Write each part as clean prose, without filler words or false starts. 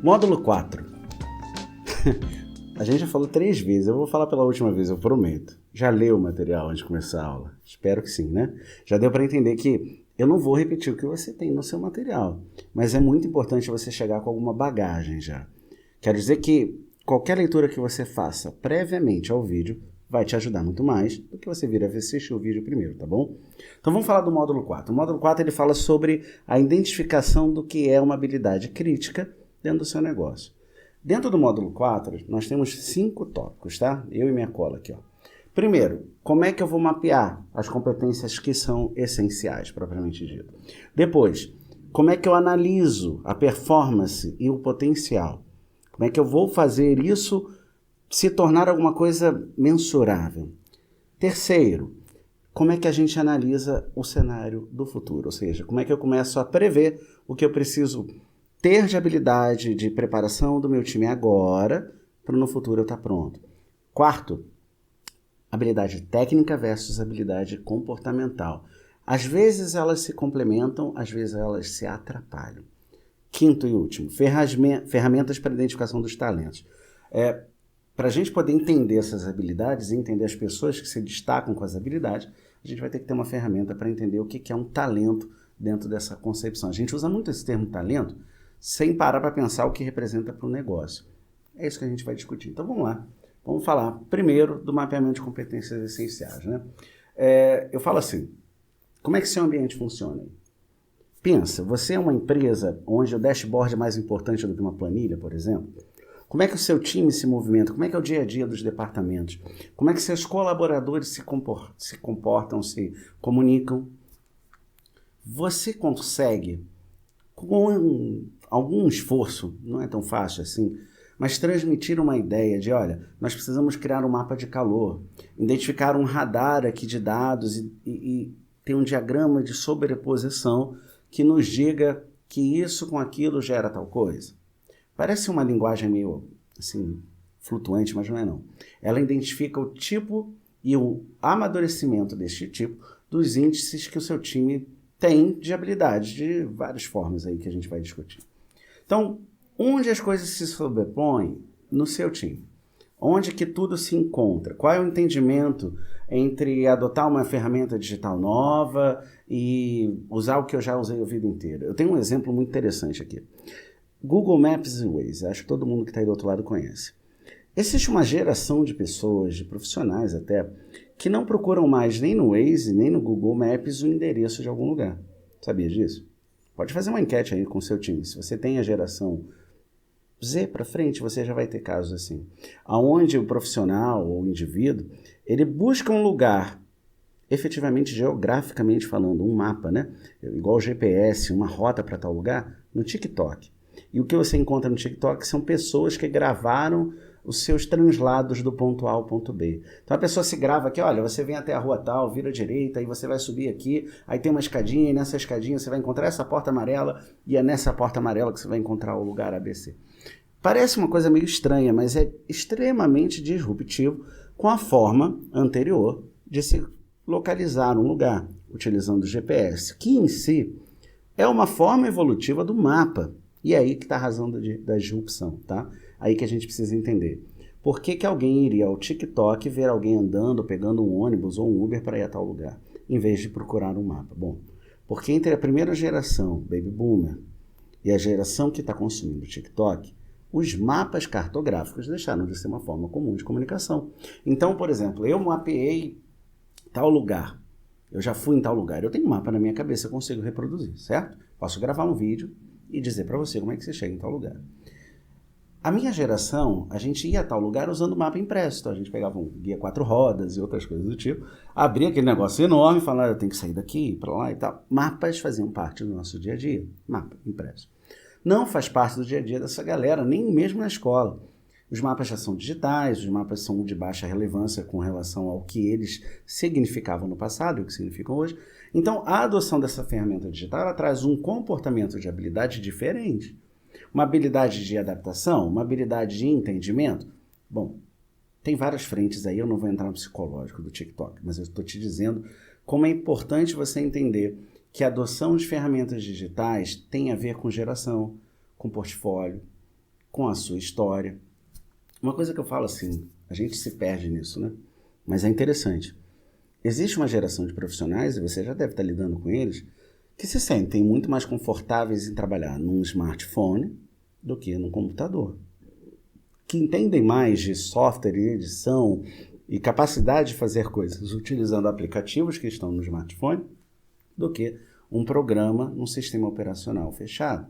Módulo 4. A gente já falou 3 vezes, eu vou falar pela última vez, eu prometo. Já leu o material antes de começar a aula? Espero que sim, né? Já deu para entender que eu não vou repetir o que você tem no seu material, mas é muito importante você chegar com alguma bagagem já. Quero dizer que qualquer leitura que você faça previamente ao vídeo vai te ajudar muito mais do que você vir a assistir o vídeo primeiro, tá bom? Então vamos falar do módulo 4. O módulo 4 ele fala sobre a identificação do que é uma habilidade crítica dentro do seu negócio. Dentro do módulo 4, nós temos 5 tópicos, tá? Eu e minha cola aqui, ó. Primeiro, como é que eu vou mapear as competências que são essenciais, propriamente dito? Depois, como é que eu analiso a performance e o potencial? Como é que eu vou fazer isso se tornar alguma coisa mensurável? Terceiro, como é que a gente analisa o cenário do futuro? Ou seja, como é que eu começo a prever o que eu preciso ter de habilidade de preparação do meu time agora, para no futuro eu estar pronto. Quarto, habilidade técnica versus habilidade comportamental. Às vezes elas se complementam, às vezes elas se atrapalham. Quinto e último, ferramentas para identificação dos talentos. Para a gente poder entender essas habilidades e entender as pessoas que se destacam com as habilidades, a gente vai ter que ter uma ferramenta para entender o que é um talento dentro dessa concepção. A gente usa muito esse termo talento sem parar para pensar o que representa para o negócio. É isso que a gente vai discutir. Então vamos lá. Vamos falar primeiro do mapeamento de competências essenciais, né? Eu falo assim, como é que seu ambiente funciona? Pensa, você é uma empresa onde o dashboard é mais importante do que uma planilha, por exemplo? Como é que o seu time se movimenta? Como é que é o dia a dia dos departamentos? Como é que seus colaboradores se comportam, se comunicam? Você consegue, com algum esforço, não é tão fácil assim, mas transmitir uma ideia de, olha, nós precisamos criar um mapa de calor, identificar um radar aqui de dados e ter um diagrama de sobreposição que nos diga que isso com aquilo gera tal coisa. Parece uma linguagem meio, assim, flutuante, mas não é não. Ela identifica o tipo e o amadurecimento deste tipo dos índices que o seu time tem de habilidade, de várias formas aí que a gente vai discutir. Então, onde as coisas se sobrepõem? No seu time. Onde que tudo se encontra? Qual é o entendimento entre adotar uma ferramenta digital nova e usar o que eu já usei a vida inteira? Eu tenho um exemplo muito interessante aqui. Google Maps e Waze, acho que todo mundo que está aí do outro lado conhece. Existe uma geração de pessoas, de profissionais até, que não procuram mais nem no Waze, nem no Google Maps o endereço de algum lugar. Sabia disso? Pode fazer uma enquete aí com o seu time. Se você tem a geração Z para frente, você já vai ter casos assim. Onde o profissional ou o indivíduo, ele busca um lugar, efetivamente, geograficamente falando, um mapa, né? Igual o GPS, uma rota para tal lugar, no TikTok. E o que você encontra no TikTok são pessoas que gravaram os seus translados do ponto A ao ponto B. Então a pessoa se grava aqui, olha, você vem até a rua tal, vira à direita, aí você vai subir aqui, aí tem uma escadinha, e nessa escadinha você vai encontrar essa porta amarela, e é nessa porta amarela que você vai encontrar o lugar ABC. Parece uma coisa meio estranha, mas é extremamente disruptivo com a forma anterior de se localizar um lugar, utilizando o GPS, que em si é uma forma evolutiva do mapa. E é aí que está a razão da disrupção, tá? Aí que a gente precisa entender. Por que alguém iria ao TikTok ver alguém andando, pegando um ônibus ou um Uber para ir a tal lugar, em vez de procurar um mapa? Bom, porque entre a primeira geração, Baby Boomer, e a geração que está consumindo o TikTok, os mapas cartográficos deixaram de ser uma forma comum de comunicação. Então, por exemplo, eu mapeei tal lugar, eu já fui em tal lugar, eu tenho um mapa na minha cabeça, eu consigo reproduzir, certo? Posso gravar um vídeo e dizer para você como é que você chega em tal lugar. A minha geração, a gente ia a tal lugar usando mapa impresso. Então a gente pegava um guia 4 rodas e outras coisas do tipo, abria aquele negócio enorme e falava, eu tenho que sair daqui, para lá e tal. Mapas faziam parte do nosso dia a dia, mapa impresso. Não faz parte do dia a dia dessa galera, nem mesmo na escola. Os mapas já são digitais, os mapas são de baixa relevância com relação ao que eles significavam no passado e o que significam hoje. Então, a adoção dessa ferramenta digital ela traz um comportamento de habilidade diferente. Uma habilidade de adaptação, uma habilidade de entendimento. Bom, tem várias frentes aí, eu não vou entrar no psicológico do TikTok, mas eu estou te dizendo como é importante você entender que a adoção de ferramentas digitais tem a ver com geração, com portfólio, com a sua história. Uma coisa que eu falo assim, a gente se perde nisso, né? Mas é interessante. Existe uma geração de profissionais, e você já deve estar lidando com eles, que se sentem muito mais confortáveis em trabalhar num smartphone do que num computador. Que entendem mais de software e edição e capacidade de fazer coisas utilizando aplicativos que estão no smartphone do que um programa num sistema operacional fechado.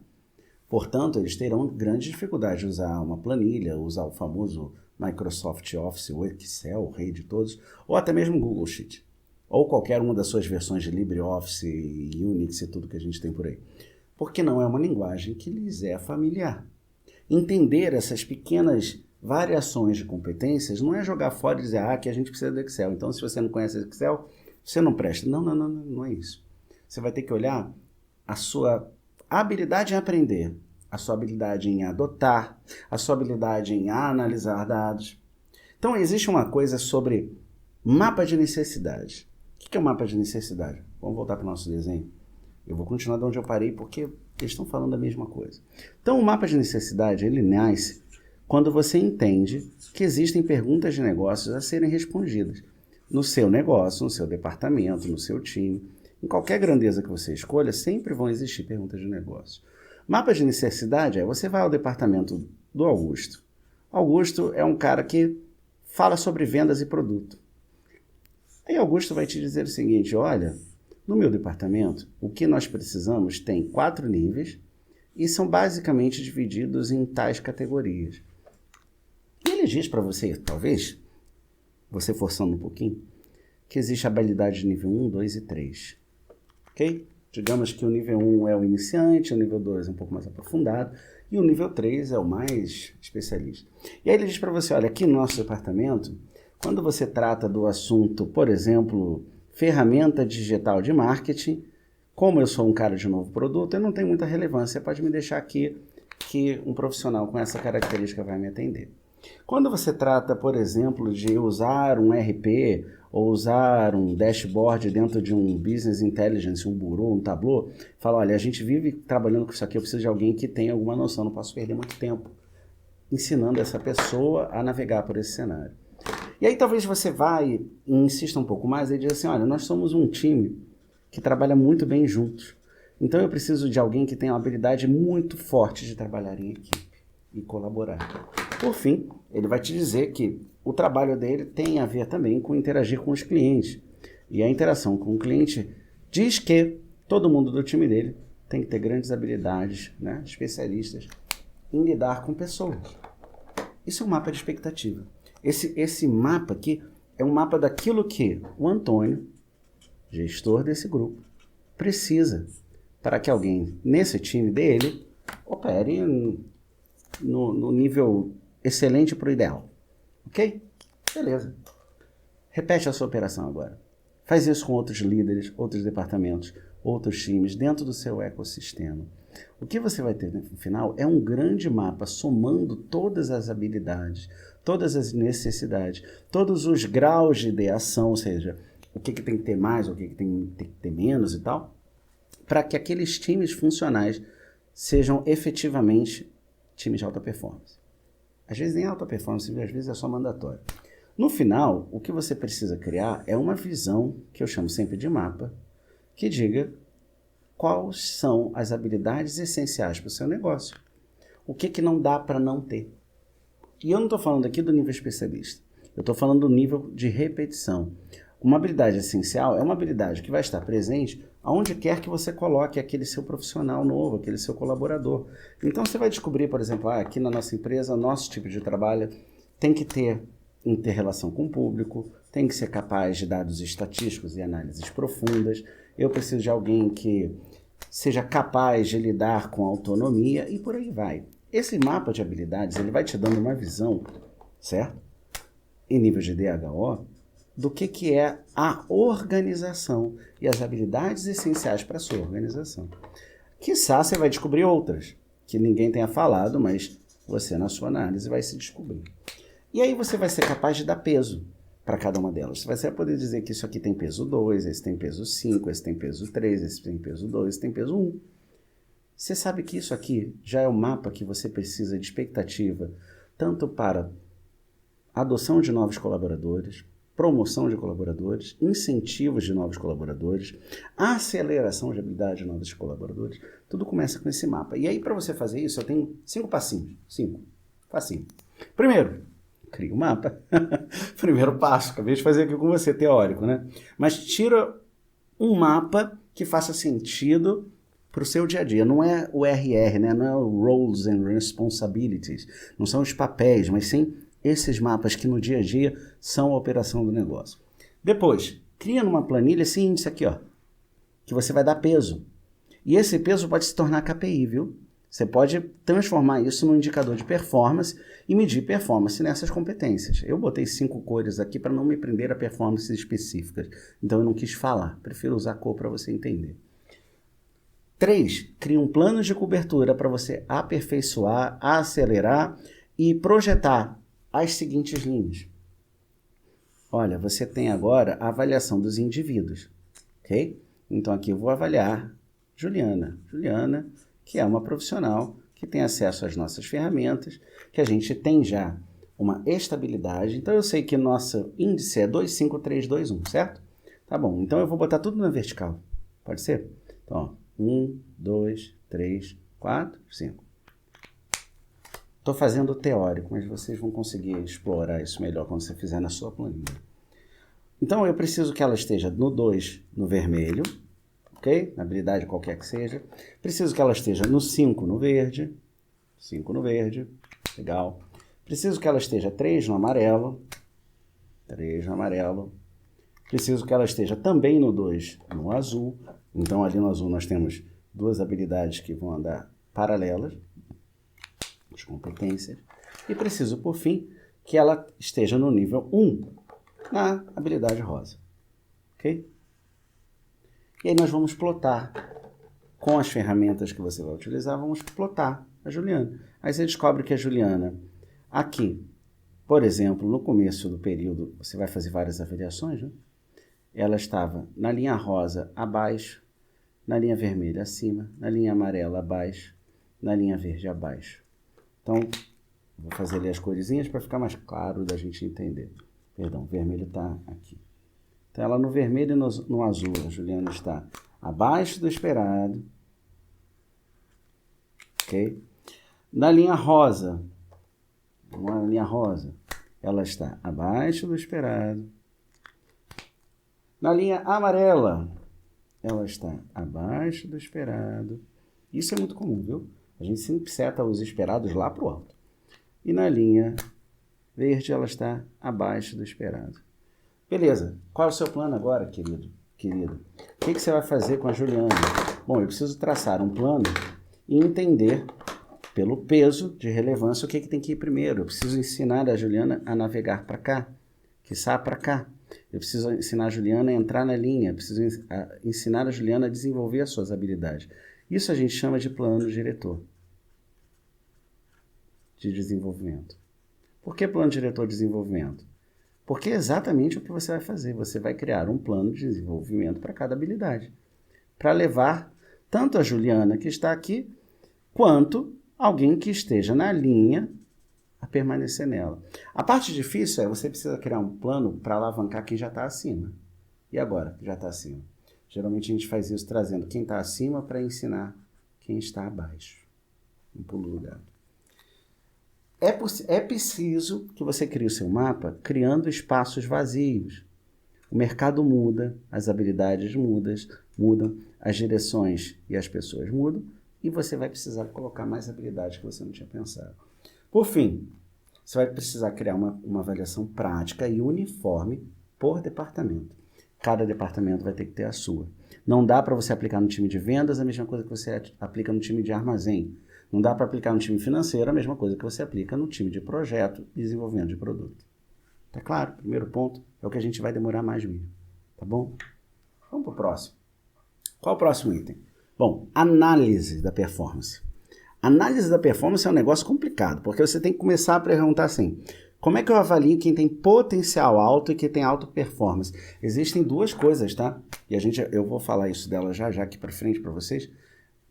Portanto, eles terão grande dificuldade de usar uma planilha, usar o famoso Microsoft Office, o Excel, o rei de todos, ou até mesmo o Google Sheet, ou qualquer uma das suas versões de LibreOffice, Unix e tudo que a gente tem por aí. Porque não é uma linguagem que lhes é familiar. Entender essas pequenas variações de competências não é jogar fora e dizer que a gente precisa do Excel. Então, se você não conhece o Excel, você não presta. Não é isso. Você vai ter que olhar a sua habilidade em aprender, a sua habilidade em adotar, a sua habilidade em analisar dados. Então, existe uma coisa sobre mapa de necessidade. O que é o mapa de necessidade? Vamos voltar para o nosso desenho. Eu vou continuar de onde eu parei, porque eles estão falando a mesma coisa. Então, o mapa de necessidade, ele nasce quando você entende que existem perguntas de negócios a serem respondidas no seu negócio, no seu departamento, no seu time. Em qualquer grandeza que você escolha, sempre vão existir perguntas de negócio. Mapa de necessidade você vai ao departamento do Augusto. Augusto é um cara que fala sobre vendas e produto. Aí Augusto vai te dizer o seguinte, olha, no meu departamento, o que nós precisamos tem 4 níveis e são basicamente divididos em tais categorias. E ele diz para você, talvez, você forçando um pouquinho, que existe habilidade de nível 1, 2 e 3. Ok? Digamos que o nível 1 é o iniciante, o nível 2 é um pouco mais aprofundado e o nível 3 é o mais especialista. E aí ele diz para você, olha, aqui no nosso departamento, quando você trata do assunto, por exemplo, ferramenta digital de marketing, como eu sou um cara de novo produto, eu não tenho muita relevância, pode me deixar aqui que um profissional com essa característica vai me atender. Quando você trata, por exemplo, de usar um RP ou usar um dashboard dentro de um business intelligence, um bureau, um tableau, fala, olha, a gente vive trabalhando com isso aqui, eu preciso de alguém que tenha alguma noção, não posso perder muito tempo ensinando essa pessoa a navegar por esse cenário. E aí talvez você vá e insista um pouco mais e diga assim, olha, nós somos um time que trabalha muito bem juntos. Então eu preciso de alguém que tenha uma habilidade muito forte de trabalhar em equipe e colaborar. Por fim, ele vai te dizer que o trabalho dele tem a ver também com interagir com os clientes. E a interação com o cliente diz que todo mundo do time dele tem que ter grandes habilidades, né, especialistas em lidar com pessoas. Isso é um mapa de expectativa. Esse mapa aqui é um mapa daquilo que o Antônio, gestor desse grupo, precisa para que alguém nesse time dele opere no nível excelente para o ideal. Ok? Beleza. Repete a sua operação agora. Faz isso com outros líderes, outros departamentos, outros times, dentro do seu ecossistema. O que você vai ter no final é um grande mapa somando todas as habilidades, todas as necessidades, todos os graus de ideação, ou seja, o que tem que ter mais, o que tem que ter menos e tal, para que aqueles times funcionais sejam efetivamente times de alta performance. Às vezes nem alta performance, às vezes é só mandatório. No final, o que você precisa criar é uma visão, que eu chamo sempre de mapa, que diga quais são as habilidades essenciais para o seu negócio. O que não dá para não ter. E eu não estou falando aqui do nível especialista. Eu estou falando do nível de repetição. Uma habilidade essencial é uma habilidade que vai estar presente aonde quer que você coloque aquele seu profissional novo, aquele seu colaborador. Então você vai descobrir, por exemplo, aqui na nossa empresa, nosso tipo de trabalho tem que ter inter-relação com o público, tem que ser capaz de dados estatísticos e análises profundas. Eu preciso de alguém que seja capaz de lidar com autonomia e por aí vai. Esse mapa de habilidades, ele vai te dando uma visão, certo? Em nível de DHO, do que é a organização e as habilidades essenciais para a sua organização. Quiçá você vai descobrir outras, que ninguém tenha falado, mas você, na sua análise, vai se descobrir. E aí você vai ser capaz de dar peso para cada uma delas. Você vai poder dizer que isso aqui tem peso 2, esse tem peso 5, esse tem peso 3, esse tem peso 2, esse tem peso 1. Você sabe que isso aqui já é o mapa que você precisa de expectativa, tanto para adoção de novos colaboradores, promoção de colaboradores, incentivos de novos colaboradores, aceleração de habilidade de novos colaboradores. Tudo começa com esse mapa. E aí, para você fazer isso, eu tenho 5 passinhos. 5. Facinho. Primeiro, cria um mapa. Primeiro passo. Acabei de fazer aqui com você, teórico, né? Mas tira um mapa que faça sentido para o seu dia a dia. Não é o RR, né? Não é o Roles and Responsibilities. Não são os papéis, mas sim esses mapas que no dia a dia são a operação do negócio. Depois, cria numa planilha esse índice aqui, ó, que você vai dar peso. E esse peso pode se tornar KPI, viu? Você pode transformar isso num indicador de performance e medir performance nessas competências. Eu botei 5 cores aqui para não me prender a performances específicas. Então eu não quis falar. Prefiro usar cor para você entender. 3. Cria um plano de cobertura para você aperfeiçoar, acelerar e projetar as seguintes linhas. Olha, você tem agora a avaliação dos indivíduos, ok? Então aqui eu vou avaliar Juliana. Juliana, que é uma profissional que tem acesso às nossas ferramentas, que a gente tem já uma estabilidade. Então eu sei que nosso índice é 25321, certo? Tá bom, então eu vou botar tudo na vertical. Pode ser? Então, ó, 1, 2, 3, 4, 5. Estou fazendo o teórico, mas vocês vão conseguir explorar isso melhor quando você fizer na sua planilha. Então, eu preciso que ela esteja no 2 no vermelho, ok? Na habilidade qualquer que seja. Preciso que ela esteja no 5 no verde. 5 no verde, legal. Preciso que ela esteja 3 no amarelo. 3 no amarelo. Preciso que ela esteja também no 2 no azul. Então, ali no azul nós temos 2 habilidades que vão andar paralelas. As competências. E preciso, por fim, que ela esteja no nível 1 na habilidade rosa. Ok? E aí nós vamos plotar. Com as ferramentas que você vai utilizar, vamos plotar a Juliana. Aí você descobre que a Juliana, aqui, por exemplo, no começo do período, você vai fazer várias avaliações, né? Ela estava na linha rosa abaixo, na linha vermelha acima, na linha amarela abaixo, na linha verde abaixo. Então, vou fazer ali as coresinhas para ficar mais claro da gente entender. Perdão, o vermelho está aqui. Então, ela no vermelho e no azul, a Juliana está abaixo do esperado. Ok? Na linha rosa, ela está abaixo do esperado. Na linha amarela, ela está abaixo do esperado. Isso é muito comum, viu? A gente sempre seta os esperados lá para o alto. E na linha verde, ela está abaixo do esperado. Beleza. Qual é o seu plano agora, querido? Querida? O que você vai fazer com a Juliana? Bom, eu preciso traçar um plano e entender, pelo peso de relevância, o que tem que ir primeiro. Eu preciso ensinar a Juliana a navegar para cá, quiçá para cá. Eu preciso ensinar a Juliana a entrar na linha. Eu preciso ensinar a Juliana a desenvolver as suas habilidades. Isso a gente chama de plano diretor de desenvolvimento. Por que plano diretor de desenvolvimento? Porque é exatamente o que você vai fazer. Você vai criar um plano de desenvolvimento para cada habilidade. Para levar tanto a Juliana que está aqui, quanto alguém que esteja na linha a permanecer nela. A parte difícil é você precisa criar um plano para alavancar quem já está acima. E agora que já está acima? Geralmente a gente faz isso trazendo quem está acima para ensinar quem está abaixo. Um pulo do gato. É preciso que você crie o seu mapa criando espaços vazios. O mercado muda, as habilidades mudam, as direções e as pessoas mudam, e você vai precisar colocar mais habilidades que você não tinha pensado. Por fim, você vai precisar criar uma avaliação prática e uniforme por departamento. Cada departamento vai ter que ter a sua. Não dá para você aplicar no time de vendas a mesma coisa que você aplica no time de armazém. Não dá para aplicar no time financeiro a mesma coisa que você aplica no time de projeto e desenvolvimento de produto. Tá claro? Primeiro ponto é o que a gente vai demorar mais mesmo. Tá bom? Vamos para o próximo. Qual o próximo item? Bom, análise da performance. Análise da performance é um negócio complicado, porque você tem que começar a perguntar assim, como é que eu avalio quem tem potencial alto e quem tem alta performance? Existem duas coisas, tá? E eu vou falar isso dela já aqui para frente para vocês.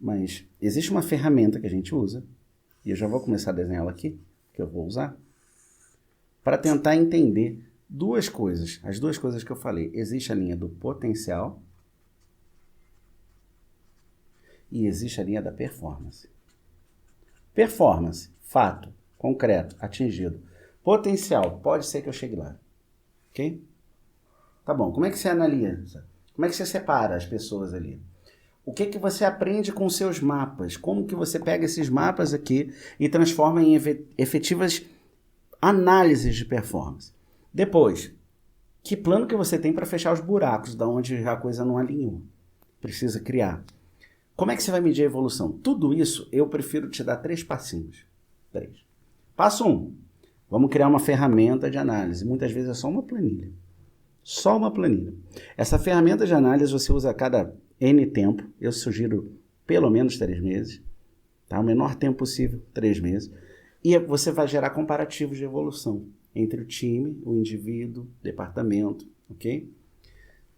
Mas existe uma ferramenta que a gente usa, e eu já vou começar a desenhar ela aqui, que eu vou usar, para tentar entender duas coisas. As duas coisas que eu falei. Existe a linha do potencial e existe a linha da performance. Performance, fato, concreto, atingido. Potencial, pode ser que eu chegue lá. Ok? Tá bom, como é que você analisa? Como é que você separa as pessoas ali? O que que você aprende com seus mapas? Como que você pega esses mapas aqui e transforma em efetivas análises de performance? Depois, que plano que você tem para fechar os buracos da onde a coisa não alinhou? Precisa criar. Como é que você vai medir a evolução? Tudo isso eu prefiro te dar 3 passinhos. 3. Passo 1. Vamos criar uma ferramenta de análise. Muitas vezes é só uma planilha. Só uma planilha. Essa ferramenta de análise você usa a cada N tempo. Eu sugiro pelo menos 3 meses. Tá? O menor tempo possível, 3 meses. E você vai gerar comparativos de evolução entre o time, o indivíduo, o departamento. Ok?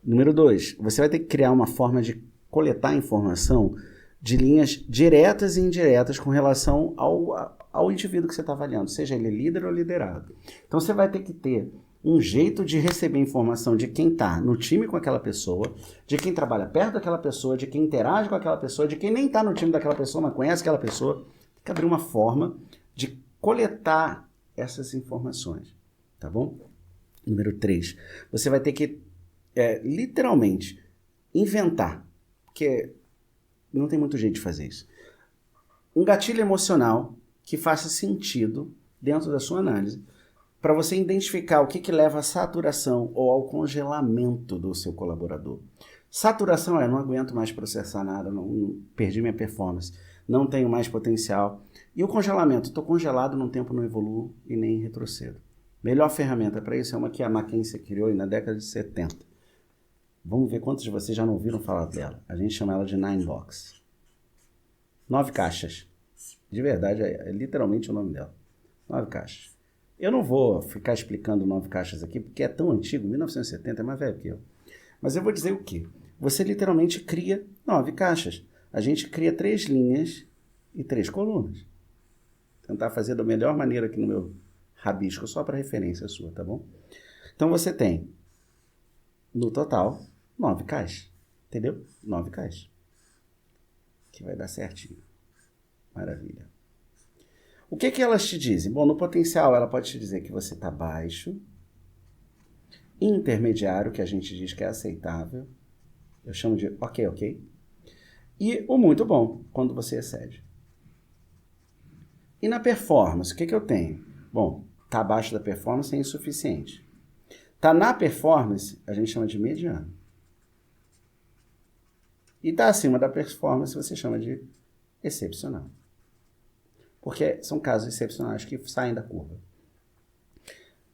Número 2. Você vai ter que criar uma forma de coletar informação de linhas diretas e indiretas com relação ao indivíduo que você está avaliando, seja ele líder ou liderado. Então você vai ter que ter um jeito de receber informação de quem está no time com aquela pessoa, de quem trabalha perto daquela pessoa, de quem interage com aquela pessoa, de quem nem está no time daquela pessoa, mas conhece aquela pessoa. Tem que abrir uma forma de coletar essas informações, tá bom? Número 3, você vai ter que literalmente inventar, porque não tem muito jeito de fazer isso, um gatilho emocional que faça sentido dentro da sua análise, para você identificar o que leva à saturação ou ao congelamento do seu colaborador. Saturação não aguento mais processar nada, não perdi minha performance, não tenho mais potencial. E o congelamento, estou congelado num tempo, não evoluo e nem retrocedo. Melhor ferramenta para isso é uma que a McKinsey criou na década de 70. Vamos ver quantos de vocês já não ouviram falar dela. A gente chama ela de 9 Box. 9 caixas. De verdade, é literalmente o nome dela. 9 caixas. Eu não vou ficar explicando 9 caixas aqui, porque é tão antigo, 1970 é mais velho que eu. Mas eu vou dizer o quê? Você literalmente cria 9 caixas. A gente cria 3 linhas e 3 colunas. Tentar fazer da melhor maneira aqui no meu rabisco, só para referência sua, tá bom? Então você tem, no total, 9 caixas. Entendeu? 9 caixas. Que vai dar certinho. Maravilha. O que elas te dizem? Bom, no potencial ela pode te dizer que você está baixo, intermediário, que a gente diz que é aceitável, eu chamo de ok, e o muito bom, quando você excede. E na performance, o que eu tenho? Bom, está abaixo da performance é insuficiente. Está na performance, a gente chama de mediano. E está acima da performance, você chama de excepcional. Porque são casos excepcionais que saem da curva.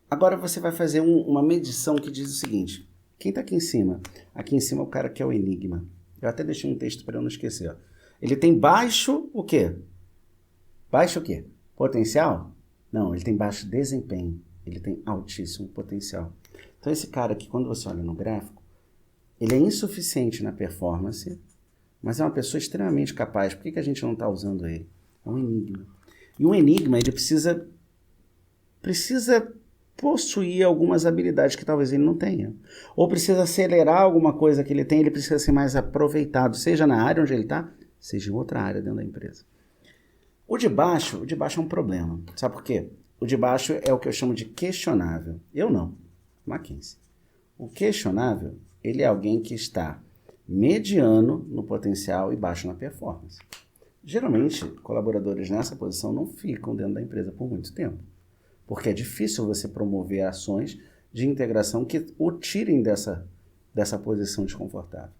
Agora você vai fazer uma medição que diz o seguinte. Quem está aqui em cima? Aqui em cima é o cara que é o enigma. Eu até deixei um texto para eu não esquecer. Ó. Ele tem baixo o quê? Baixo o quê? Potencial? Não, ele tem baixo desempenho. Ele tem altíssimo potencial. Então esse cara aqui, quando você olha no gráfico, ele é insuficiente na performance, mas é uma pessoa extremamente capaz. Por que a gente não está usando ele? É um enigma. E um enigma, ele precisa possuir algumas habilidades que talvez ele não tenha. Ou precisa acelerar alguma coisa que ele tem, ele precisa ser mais aproveitado, seja na área onde ele está, seja em outra área dentro da empresa. O de baixo é um problema. Sabe por quê? O de baixo é o que eu chamo de questionável. Eu não. McKinsey. O questionável, ele é alguém que está mediano no potencial e baixo na performance. Geralmente, colaboradores nessa posição não ficam dentro da empresa por muito tempo, porque é difícil você promover ações de integração que o tirem dessa posição desconfortável.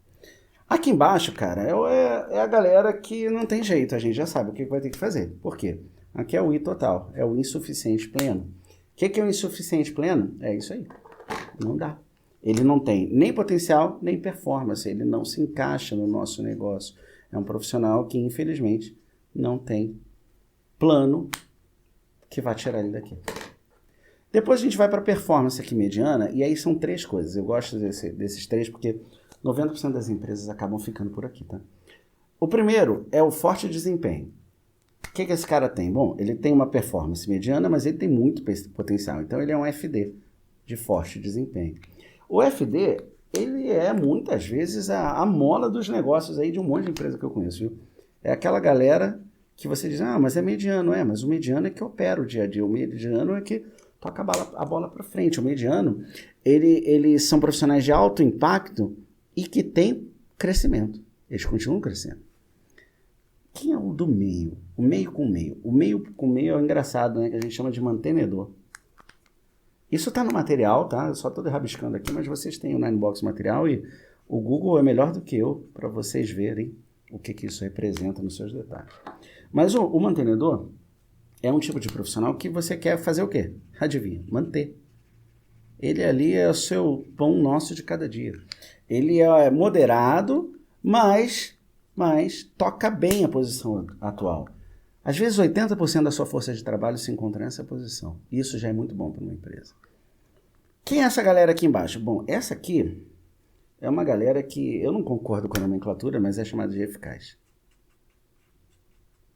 Aqui embaixo, cara, é a galera que não tem jeito, a gente já sabe o que vai ter que fazer. Por quê? Aqui é o I total, é o insuficiente pleno. O que é o insuficiente pleno? É isso aí, não dá. Ele não tem nem potencial, nem performance, ele não se encaixa no nosso negócio. É um profissional que, infelizmente, não tem plano que vai tirar ele daqui. Depois a gente vai para a performance aqui mediana, e aí são 3 coisas. Eu gosto desses 3 porque 90% das empresas acabam ficando por aqui, tá? O primeiro é o forte desempenho. O que esse cara tem? Bom, ele tem uma performance mediana, mas ele tem muito potencial. Então, ele é um FD, de forte desempenho. O FD, ele é, muitas vezes, a mola dos negócios aí de um monte de empresa que eu conheço, viu? É aquela galera que você diz, mas é mediano. Mas o mediano é que opera o dia a dia. O mediano é que toca a bola para frente. O mediano, eles são profissionais de alto impacto e que têm crescimento. Eles continuam crescendo. Quem é o do meio? O meio com meio. O meio com meio é o engraçado, né? Que a gente chama de mantenedor. Isso está no material, tá? Eu só estou rabiscando aqui, mas vocês têm o Ninebox material e o Google é melhor do que eu para vocês verem o que isso representa nos seus detalhes. Mas o mantenedor é um tipo de profissional que você quer fazer o quê? Adivinha? Manter. Ele ali é o seu pão nosso de cada dia. Ele é moderado, mas toca bem a posição atual. Às vezes 80% da sua força de trabalho se encontra nessa posição. Isso já é muito bom para uma empresa. Quem é essa galera aqui embaixo? Bom, essa aqui é uma galera que eu não concordo com a nomenclatura, mas é chamada de eficaz.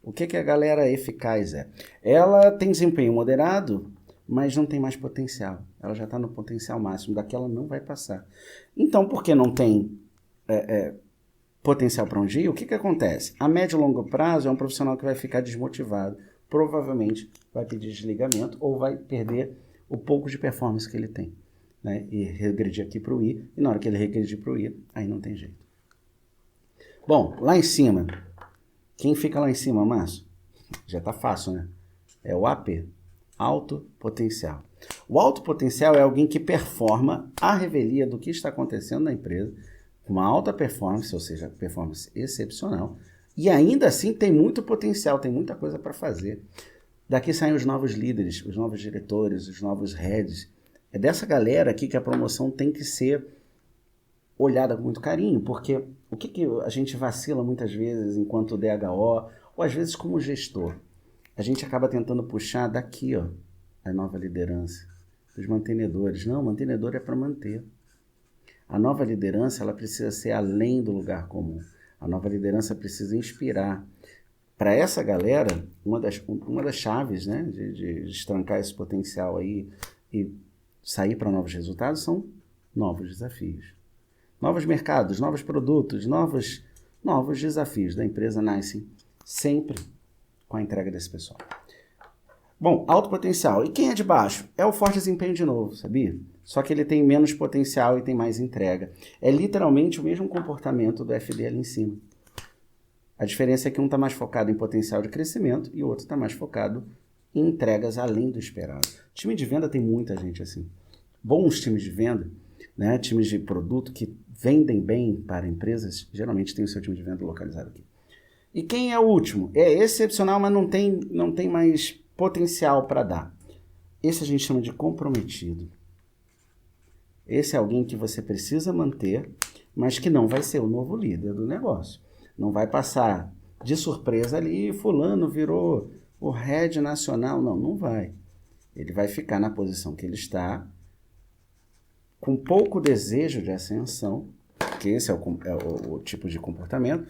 O que a galera eficaz é? Ela tem desempenho moderado, mas não tem mais potencial. Ela já está no potencial máximo, daquela não vai passar. Então, porque não tem potencial para um dia, o que acontece? A médio e longo prazo é um profissional que vai ficar desmotivado, provavelmente vai pedir desligamento ou vai perder o pouco de performance que ele tem, né? E regredir aqui para o I, e na hora que ele regredir para o I, aí não tem jeito. Bom, lá em cima, quem fica lá em cima, Márcio? Já está fácil, né? É o AP, alto potencial. O alto potencial é alguém que performa à revelia do que está acontecendo na empresa, uma alta performance, ou seja, performance excepcional, e ainda assim tem muito potencial, tem muita coisa para fazer. Daqui saem os novos líderes, os novos diretores, os novos heads. É dessa galera aqui que a promoção tem que ser olhada com muito carinho, porque o que a gente vacila muitas vezes enquanto DHO, ou às vezes como gestor? A gente acaba tentando puxar daqui, a nova liderança, os mantenedores. Não, mantenedor é para manter. A nova liderança, ela precisa ser além do lugar comum. A nova liderança precisa inspirar. Para essa galera, uma das chaves, né, de destrancar esse potencial aí e sair para novos resultados são novos desafios. Novos mercados, novos produtos, novos desafios da empresa nascem sempre com a entrega desse pessoal. Bom, alto potencial. E quem é de baixo? É o forte desempenho de novo, sabia? Só que ele tem menos potencial e tem mais entrega. É literalmente o mesmo comportamento do FD ali em cima. A diferença é que um está mais focado em potencial de crescimento e o outro está mais focado em entregas além do esperado. Time de venda tem muita gente assim. Bons times de venda, né? Times de produto que vendem bem para empresas, geralmente tem o seu time de venda localizado aqui. E quem é o último? É excepcional, mas não tem mais potencial para dar. Esse a gente chama de comprometido. Esse é alguém que você precisa manter, mas que não vai ser o novo líder do negócio. Não vai passar de surpresa ali, fulano virou o head nacional. Não vai. Ele vai ficar na posição que ele está, com pouco desejo de ascensão, que esse é o tipo de comportamento,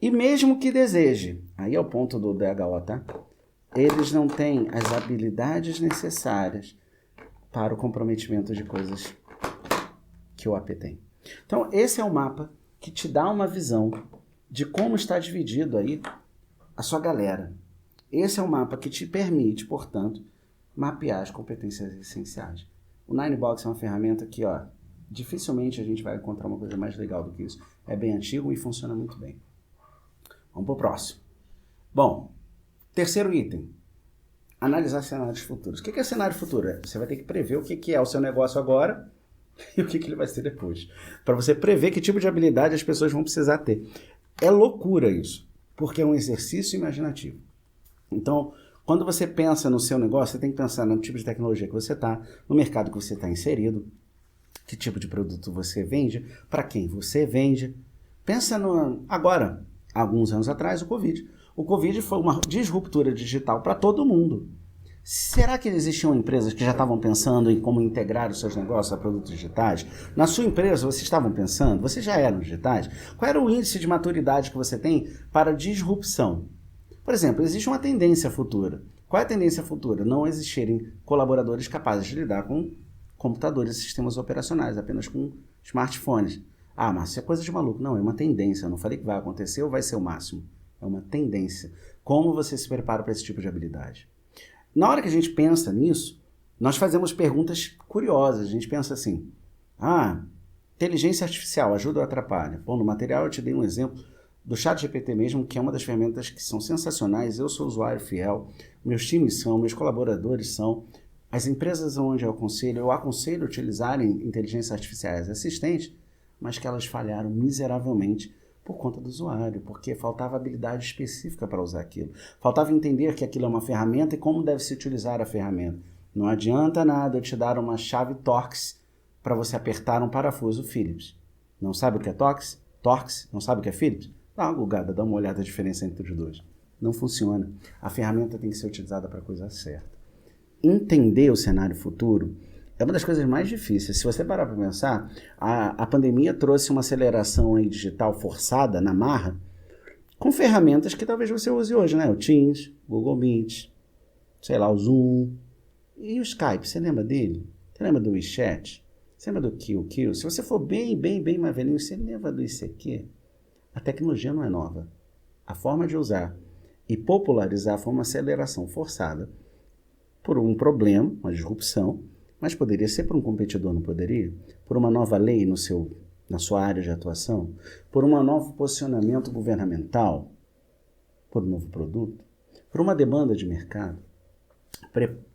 e mesmo que deseje, aí é o ponto do DHO, tá? Eles não têm as habilidades necessárias para o comprometimento de coisas que o AP tem. Então, esse é o mapa que te dá uma visão de como está dividido aí a sua galera. Esse é o mapa que te permite, portanto, mapear as competências essenciais. O Ninebox é uma ferramenta que, dificilmente a gente vai encontrar uma coisa mais legal do que isso. É bem antigo e funciona muito bem. Vamos para o próximo. Bom, terceiro item. Analisar cenários futuros. O que é cenário futuro? Você vai ter que prever o que é o seu negócio agora e o que ele vai ser depois. Para você prever que tipo de habilidade as pessoas vão precisar ter. É loucura isso, porque é um exercício imaginativo. Então, quando você pensa no seu negócio, você tem que pensar no tipo de tecnologia que você está, no mercado que você está inserido, que tipo de produto você vende, para quem você vende. Pensa agora, alguns anos atrás, o Covid. O Covid foi uma disruptura digital para todo mundo. Será que existiam empresas que já estavam pensando em como integrar os seus negócios a produtos digitais? Na sua empresa, vocês estavam pensando? Vocês já eram digitais? Qual era o índice de maturidade que você tem para disrupção? Por exemplo, existe uma tendência futura. Qual é a tendência futura? Não existirem colaboradores capazes de lidar com computadores e sistemas operacionais, apenas com smartphones. Ah, mas isso é coisa de maluco. Não, é uma tendência. Eu não falei que vai acontecer ou vai ser o máximo. É uma tendência. Como você se prepara para esse tipo de habilidade? Na hora que a gente pensa nisso, nós fazemos perguntas curiosas. A gente pensa assim, inteligência artificial ajuda ou atrapalha? Bom, no material eu te dei um exemplo do ChatGPT mesmo, que é uma das ferramentas que são sensacionais. Eu sou usuário fiel, meus times são, meus colaboradores são. As empresas onde eu aconselho a utilizarem inteligências artificiais assistentes, mas que elas falharam miseravelmente por conta do usuário, porque faltava habilidade específica para usar aquilo. Faltava entender que aquilo é uma ferramenta e como deve se utilizar a ferramenta. Não adianta nada eu te dar uma chave Torx para você apertar um parafuso Phillips. Não sabe o que é Torx? Torx? Não sabe o que é Phillips? Dá uma gulgada, dá uma olhada a diferença entre os dois. Não funciona. A ferramenta tem que ser utilizada para a coisa certa. Entender o cenário futuro é uma das coisas mais difíceis. Se você parar para pensar, a pandemia trouxe uma aceleração aí digital forçada, na marra, com ferramentas que talvez você use hoje, né? O Teams, o Google Meet, sei lá, o Zoom. E o Skype, você lembra dele? Você lembra do WeChat? Você lembra do QQ? Se você for bem mais velhinho, você lembra do ICQ? A tecnologia não é nova. A forma de usar e popularizar foi uma aceleração forçada por um problema, uma disrupção, mas poderia ser por um competidor, não poderia? Por uma nova lei na sua área de atuação? Por um novo posicionamento governamental? Por um novo produto? Por uma demanda de mercado?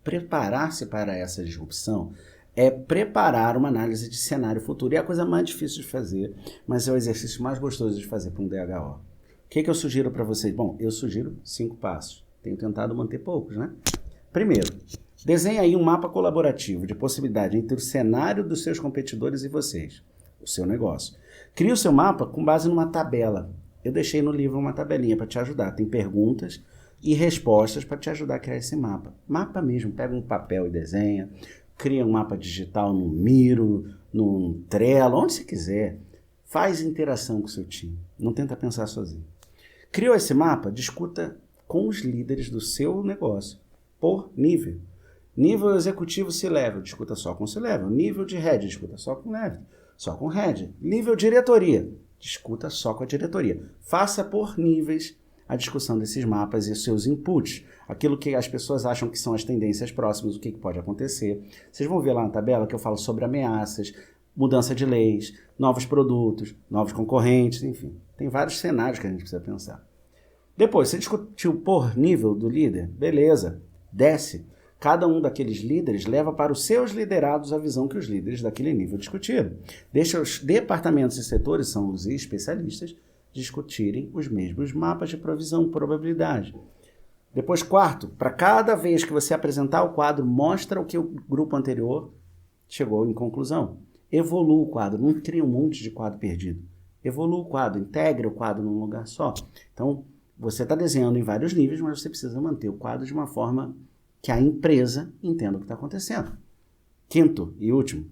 Preparar-se para essa disrupção é preparar uma análise de cenário futuro. E é a coisa mais difícil de fazer, mas é o exercício mais gostoso de fazer para um DHO. O que eu sugiro para vocês? Bom, eu sugiro 5 passos. Tenho tentado manter poucos, né? Primeiro, desenhe aí um mapa colaborativo de possibilidade entre o cenário dos seus competidores e vocês, o seu negócio. Crie o seu mapa com base numa tabela. Eu deixei no livro uma tabelinha para te ajudar. Tem perguntas e respostas para te ajudar a criar esse mapa. Mapa mesmo, pega um papel e desenha. Cria um mapa digital no Miro, no Trello, onde você quiser. Faz interação com o seu time. Não tenta pensar sozinho. Criou esse mapa? Discuta com os líderes do seu negócio, por nível. Nível executivo C-Level, discuta só com C-Level. Nível de Head, discuta só com Level. Só com Head. Nível diretoria, discuta só com a diretoria. Faça por níveis a discussão desses mapas e seus inputs. Aquilo que as pessoas acham que são as tendências próximas, o que pode acontecer. Vocês vão ver lá na tabela que eu falo sobre ameaças, mudança de leis, novos produtos, novos concorrentes, enfim. Tem vários cenários que a gente precisa pensar. Depois, você discutiu por nível do líder? Beleza, desce. Cada um daqueles líderes leva para os seus liderados a visão que os líderes daquele nível discutiram. Deixa os departamentos e setores, são os especialistas, discutirem os mesmos mapas de provisão, probabilidade. Depois, quarto, para cada vez que você apresentar o quadro, mostra o que o grupo anterior chegou em conclusão. Evolua o quadro, não cria um monte de quadro perdido. Evolua o quadro, integre o quadro num lugar só. Então, você está desenhando em vários níveis, mas você precisa manter o quadro de uma forma que a empresa entenda o que está acontecendo. Quinto e último,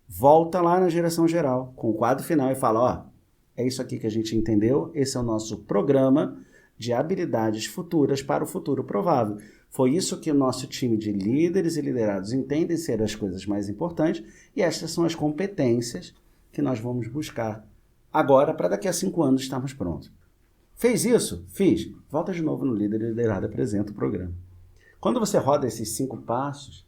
volta lá na direção geral, com o quadro final e fala, é isso aqui que a gente entendeu, esse é o nosso programa de habilidades futuras para o futuro provável. Foi isso que o nosso time de líderes e liderados entendem ser as coisas mais importantes e estas são as competências que nós vamos buscar agora para daqui a 5 anos estarmos prontos. Fez isso? Fiz. Volta de novo no líder e liderado, apresenta o programa. Quando você roda esses 5 passos,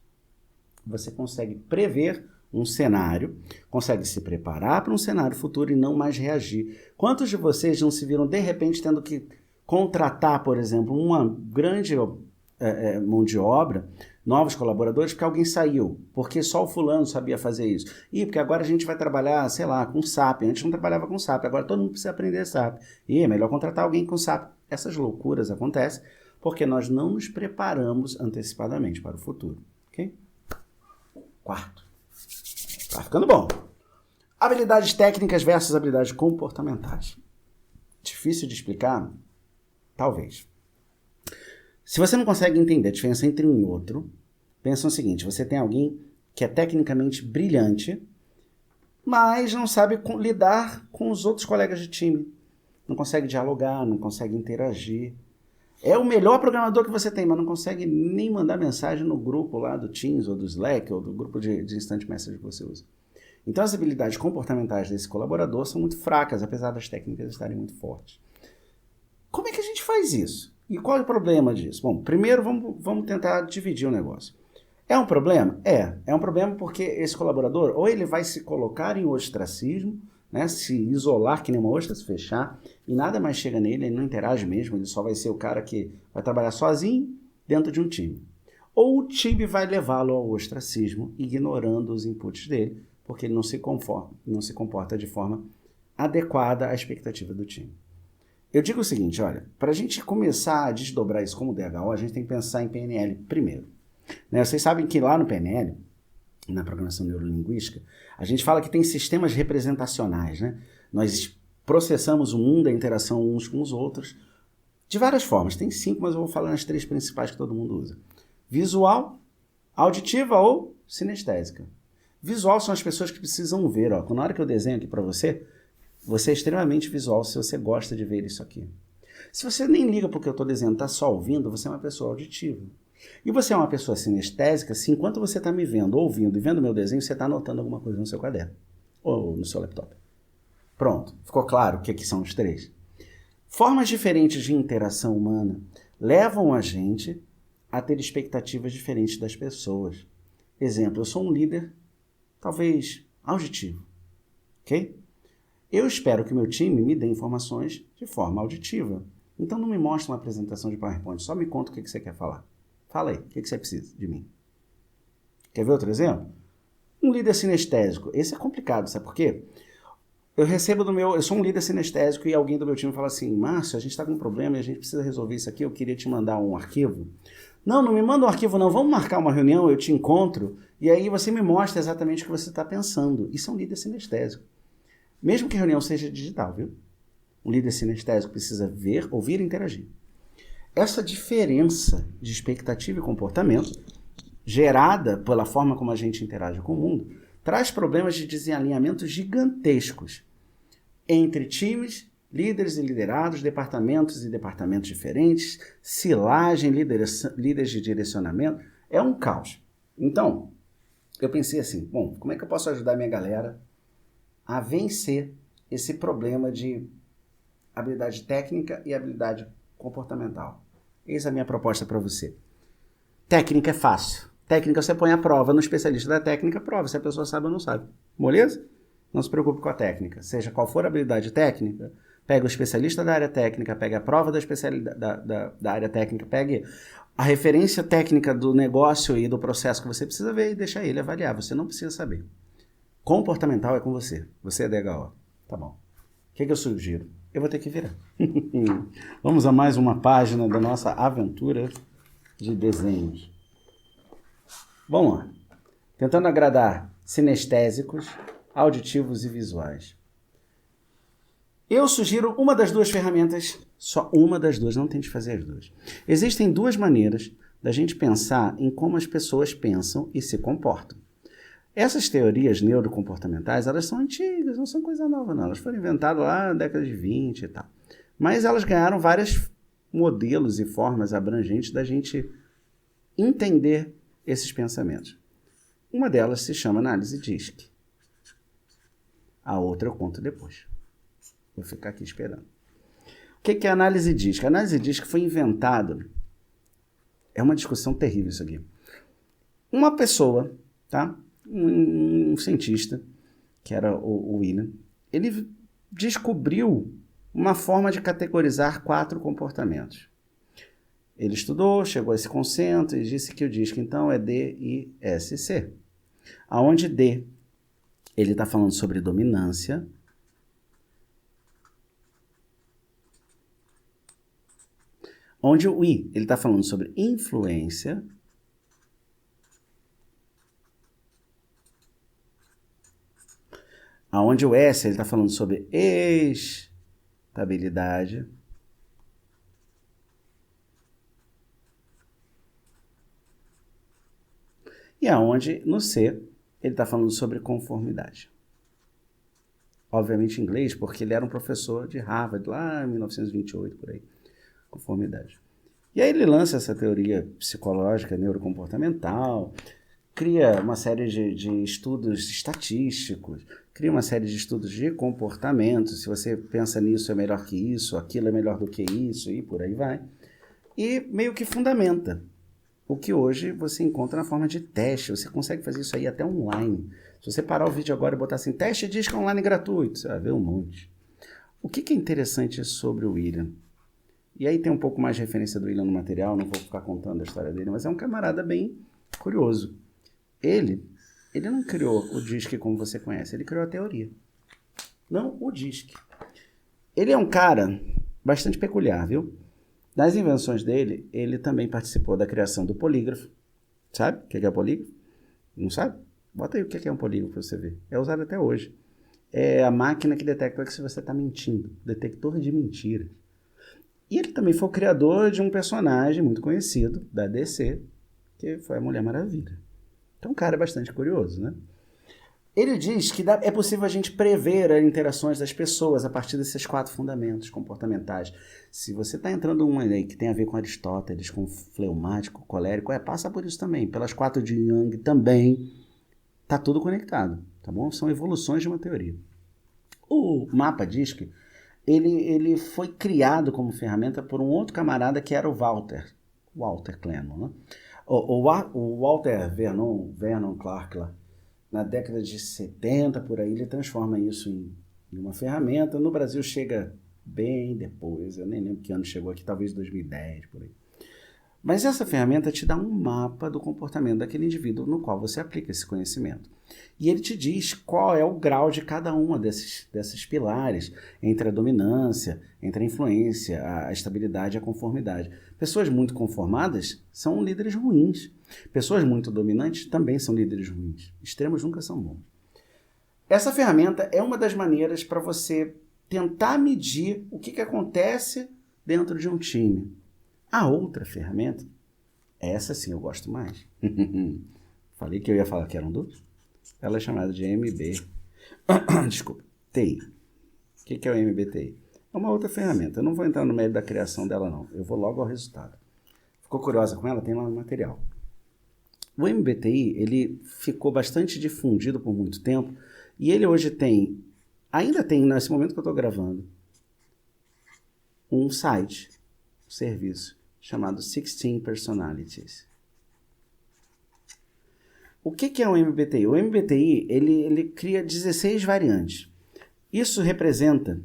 você consegue prever um cenário, consegue se preparar para um cenário futuro e não mais reagir. Quantos de vocês não se viram de repente tendo que contratar, por exemplo, uma grande mão de obra, novos colaboradores, porque alguém saiu, porque só o fulano sabia fazer isso. E porque agora a gente vai trabalhar, sei lá, com SAP. Antes não trabalhava com SAP, agora todo mundo precisa aprender SAP. E é melhor contratar alguém com SAP. Essas loucuras acontecem porque nós não nos preparamos antecipadamente para o futuro. Ok? Quarto. Tá ficando bom. Habilidades técnicas versus habilidades comportamentais. Difícil de explicar? Talvez. Se você não consegue entender a diferença entre um e outro, pensa no seguinte, você tem alguém que é tecnicamente brilhante, mas não sabe lidar com os outros colegas de time. Não consegue dialogar, não consegue interagir. É o melhor programador que você tem, mas não consegue nem mandar mensagem no grupo lá do Teams, ou do Slack, ou do grupo de Instant Message que você usa. Então as habilidades comportamentais desse colaborador são muito fracas, apesar das técnicas estarem muito fortes. Como é que a gente faz isso? E qual é o problema disso? Bom, primeiro vamos tentar dividir o negócio. É um problema? É um problema porque esse colaborador, ou ele vai se colocar em ostracismo, né, se isolar que nem uma ostra, se fechar, e nada mais chega nele, ele não interage mesmo, ele só vai ser o cara que vai trabalhar sozinho dentro de um time. Ou o time vai levá-lo ao ostracismo, ignorando os inputs dele, porque ele não se comporta de forma adequada à expectativa do time. Eu digo o seguinte, olha, para a gente começar a desdobrar isso como DHO, a gente tem que pensar em PNL primeiro. Né? Vocês sabem que lá no PNL, na programação neurolinguística, a gente fala que tem sistemas representacionais, né? Nós processamos o mundo, a interação uns com os outros, de várias formas. Tem 5, mas eu vou falar nas 3 principais que todo mundo usa. Visual, auditiva ou sinestésica. Visual são as pessoas que precisam ver. Ó. Na hora que eu desenho aqui para você, você é extremamente visual se você gosta de ver isso aqui. Se você nem liga porque eu estou desenhando, está só ouvindo, você é uma pessoa auditiva. E você é uma pessoa sinestésica se enquanto você está me vendo, ouvindo e vendo meu desenho, você está anotando alguma coisa no seu caderno ou no seu laptop. Pronto, ficou claro o que são os 3? Formas diferentes de interação humana levam a gente a ter expectativas diferentes das pessoas. Exemplo, eu sou um líder, talvez auditivo, ok? Eu espero que meu time me dê informações de forma auditiva. Então não me mostre uma apresentação de PowerPoint, só me conta o que você quer falar. Fala aí, o que você precisa de mim? Quer ver outro exemplo? Um líder sinestésico. Esse é complicado, sabe por quê? Eu sou um líder sinestésico e alguém do meu time fala assim, Márcio, a gente está com um problema e a gente precisa resolver isso aqui, eu queria te mandar um arquivo. Não me manda um arquivo não, vamos marcar uma reunião, eu te encontro e aí você me mostra exatamente o que você está pensando. Isso é um líder sinestésico. Mesmo que a reunião seja digital, viu? Um líder sinestésico precisa ver, ouvir e interagir. Essa diferença de expectativa e comportamento, gerada pela forma como a gente interage com o mundo, traz problemas de desalinhamento gigantescos entre times, líderes e liderados, departamentos e departamentos diferentes, silagem, líderes de direcionamento. É um caos. Então, eu pensei assim, bom, como é que eu posso ajudar minha galera a vencer esse problema de habilidade técnica e habilidade comportamental? Eis a minha proposta para você. Técnica é fácil. Técnica você põe à prova no especialista da técnica, prova se a pessoa sabe ou não sabe. Beleza? Não se preocupe com a técnica. Seja qual for a habilidade técnica, pega o especialista da área técnica, pega a prova da área técnica, pegue a referência técnica do negócio e do processo que você precisa ver e deixa ele avaliar. Você não precisa saber. Comportamental é com você. Você é DHO. Tá bom. O que eu sugiro? Eu vou ter que virar. Vamos a mais uma página da nossa aventura de desenhos. Vamos lá. Tentando agradar sinestésicos, auditivos e visuais. Eu sugiro uma das 2 ferramentas, só uma das 2, não tente fazer as 2. Existem 2 maneiras da gente pensar em como as pessoas pensam e se comportam. Essas teorias neurocomportamentais, elas são antigas, não são coisa nova não. Elas foram inventadas lá na década de 20 e tal. Mas elas ganharam vários modelos e formas abrangentes da gente entender esses pensamentos. Uma delas se chama análise DISC. A outra eu conto depois. Vou ficar aqui esperando. O que é a análise DISC? A análise DISC foi inventada... É uma discussão terrível isso aqui. Uma pessoa, tá? Um cientista, que era o William, ele descobriu uma forma de categorizar 4 comportamentos. Ele estudou, chegou a esse consenso e disse que o DISC, então, é D-I-S-C. Aonde D, ele está falando sobre dominância, onde o I, ele está falando sobre influência, aonde o S, ele está falando sobre estabilidade, E aonde, no C, ele está falando sobre conformidade. Obviamente em inglês, porque ele era um professor de Harvard, lá em 1928, por aí. Conformidade. E aí ele lança essa teoria psicológica, neurocomportamental, cria uma série de estudos estatísticos, cria uma série de estudos de comportamento, se você pensa nisso é melhor que isso, aquilo é melhor do que isso, e por aí vai. E meio que fundamenta o que hoje você encontra na forma de teste. Você consegue fazer isso aí até online. Se você parar o vídeo agora e botar assim, teste disco online gratuito, você vai ver um monte. O que é interessante sobre o William? E aí tem um pouco mais de referência do William no material, não vou ficar contando a história dele, mas é um camarada bem curioso. Ele não criou o DISC como você conhece, ele criou a teoria. Não o DISC. Ele é um cara bastante peculiar, viu? Nas invenções dele, ele também participou da criação do polígrafo. Sabe o que é polígrafo? Não sabe? Bota aí o que é um polígrafo para você ver. É usado até hoje. É a máquina que detecta se você está mentindo. Detector de mentiras. E ele também foi o criador de um personagem muito conhecido da DC, que foi a Mulher Maravilha. Então o cara é bastante curioso, né? Ele diz que é possível a gente prever as interações das pessoas a partir desses 4 fundamentos comportamentais. Se você está entrando um aí que tem a ver com Aristóteles, com fleumático, colérico, passa por isso também. Pelas 4 de Jung também. Está tudo conectado, tá bom? São evoluções de uma teoria. O mapa DISC, ele foi criado como ferramenta por um outro camarada que era o Walter Clennon, né? O Walter Vernon Clark, lá, na década de 70, por aí, ele transforma isso em uma ferramenta. No Brasil chega bem depois, eu nem lembro que ano chegou aqui, talvez 2010, por aí. Mas essa ferramenta te dá um mapa do comportamento daquele indivíduo no qual você aplica esse conhecimento. E ele te diz qual é o grau de cada uma desses pilares, entre a dominância, entre a influência, a estabilidade e a conformidade. Pessoas muito conformadas são líderes ruins. Pessoas muito dominantes também são líderes ruins. Extremos nunca são bons. Essa ferramenta é uma das maneiras para você tentar medir o que acontece dentro de um time. A outra ferramenta, essa sim eu gosto mais. Falei que eu ia falar que eram 2. Ela é chamada de MB. Desculpa, TI. O que é o MBTI? É uma outra ferramenta. Eu não vou entrar no mérito da criação dela, não. Eu vou logo ao resultado. Ficou curiosa com ela? Tem lá no material. O MBTI, ele ficou bastante difundido por muito tempo e ele hoje ainda tem, nesse momento que eu estou gravando, um site, um serviço, chamado 16 Personalities. O que é o MBTI? O MBTI, ele cria 16 variantes. Isso representa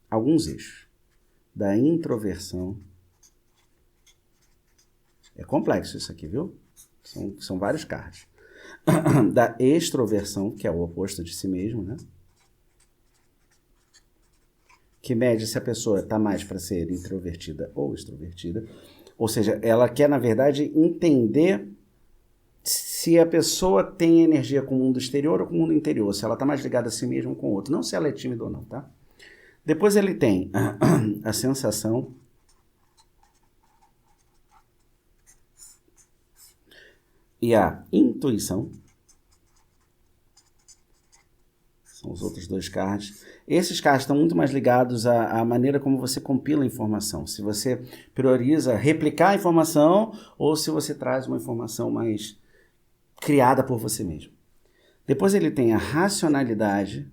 alguns eixos. Da introversão. É complexo isso aqui, viu? São vários cards. Da extroversão, que é o oposto de si mesmo, né? Que mede se a pessoa está mais para ser introvertida ou extrovertida. Ou seja, ela quer, na verdade, entender se a pessoa tem energia com o mundo exterior ou com o mundo interior, se ela está mais ligada a si mesma ou com o outro, não se ela é tímida ou não, tá? Depois ele tem a sensação, e a intuição. São os outros 2 cards. Esses cards estão muito mais ligados à maneira como você compila a informação. Se você prioriza replicar a informação ou se você traz uma informação mais criada por você mesmo. Depois ele tem a racionalidade.